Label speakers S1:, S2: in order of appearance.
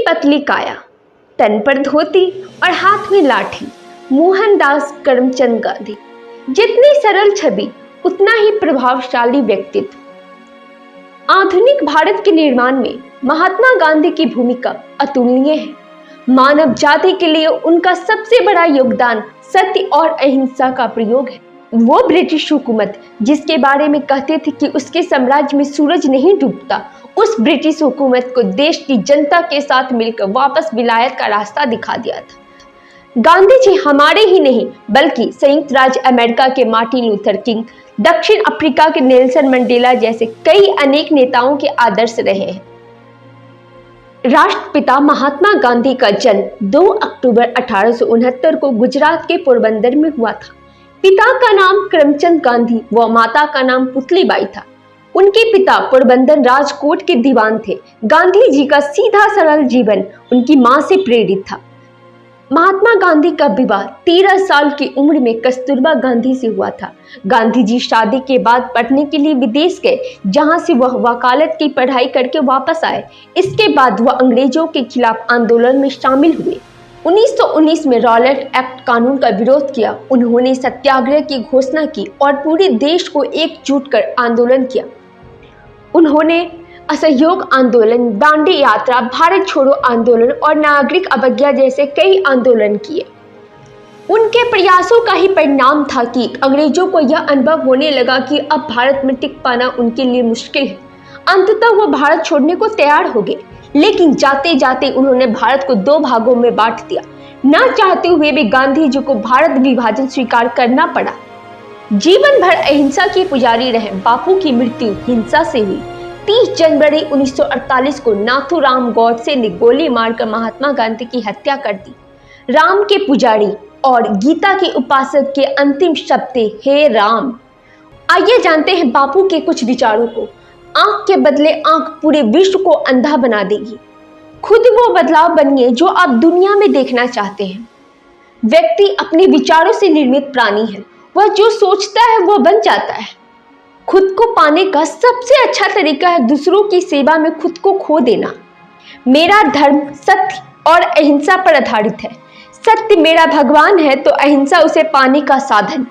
S1: पतली काया, तन पर धोती और हाथ में लाठी, मोहनदास करमचंद गांधी। जितनी सरल छवि उतना ही प्रभावशाली व्यक्तित्व। आधुनिक भारत के निर्माण में महात्मा गांधी की भूमिका अतुलनीय है। मानव जाति के लिए उनका सबसे बड़ा योगदान सत्य और अहिंसा का प्रयोग है। वो ब्रिटिश हुकूमत जिसके बारे में कहते थे कि उसके साम्राज्य में सूरज नहीं डूबता, उस ब्रिटिश हुकूमत को देश की जनता के साथ मिलकर वापस विलायत का रास्ता दिखा दिया था। गांधी जी हमारे ही नहीं बल्कि संयुक्त राज्य अमेरिका के मार्टिन लूथर किंग, दक्षिण अफ्रीका के नेल्सन मंडेला जैसे कई अनेक नेताओं के आदर्श रहे हैं। राष्ट्रपिता महात्मा गांधी का जन्म 2 अक्टूबर 1869 को गुजरात के पोरबंदर में हुआ था। पिता का नाम करमचंद गांधी व माता का नाम पुतलीबाई था। उनके पिता पोरबंदर राजकोट के दीवान थे। गांधी जी का सीधा सरल जीवन उनकी मां से प्रेरित था। महात्मा गांधी का विवाह 13 साल की उम्र में कस्तूरबा गांधी से हुआ था। गांधी जी शादी के बाद पढ़ने के लिए विदेश गए, जहां से वह वकालत की पढ़ाई करके वापस आए। इसके बाद वह अंग्रेजों के खिलाफ आंदोलन में शामिल हुए। 1919 में रॉलेट एक्ट कानून का विरोध किया। उन्होंने सत्याग्रह की घोषणा की और पूरे देश को एकजुट कर आंदोलन किया। उन्होंने असहयोग आंदोलन, दांडी यात्रा, भारत छोड़ो आंदोलन और नागरिक अवज्ञा जैसे कई आंदोलन किए। उनके प्रयासों का ही परिणाम था कि अंग्रेजों को यह अनुभव होने लगा कि अब भारत में टिक पाना उनके लिए मुश्किल है। अंततः वो भारत छोड़ने को तैयार हो गए, लेकिन जाते जाते उन्होंने भारत को 2 भागों में बांट दिया। न चाहते हुए भी गांधी जी को भारत विभाजन स्वीकार करना पड़ा। जीवन भर अहिंसा के पुजारी रहे बापू की मृत्यु हिंसा से हुई। 30 जनवरी 1948 को नाथूराम गॉडसे ने गोली मारकर महात्मा गांधी की हत्या कर दी। राम के पुजारी और गीता के उपासक के अंतिम शब्द थे, हे राम। आइए जानते हैं बापू के कुछ विचारों को। आंख के बदले आंख पूरे विश्व को अंधा बना देगी। खुद वो बदलाव बनिए जो आप दुनिया में देखना चाहते हैं। व्यक्ति अपने विचारों से निर्मित प्राणी है। वह जो सोचता है वो बन जाता है। खुद को पाने का सबसे अच्छा तरीका है दूसरों की सेवा में खुद को खो देना। मेरा धर्म सत्य और अहिंसा पर आधारित है। सत्य मेरा भगवान है तो अहिंसा उसे पाने का साधन।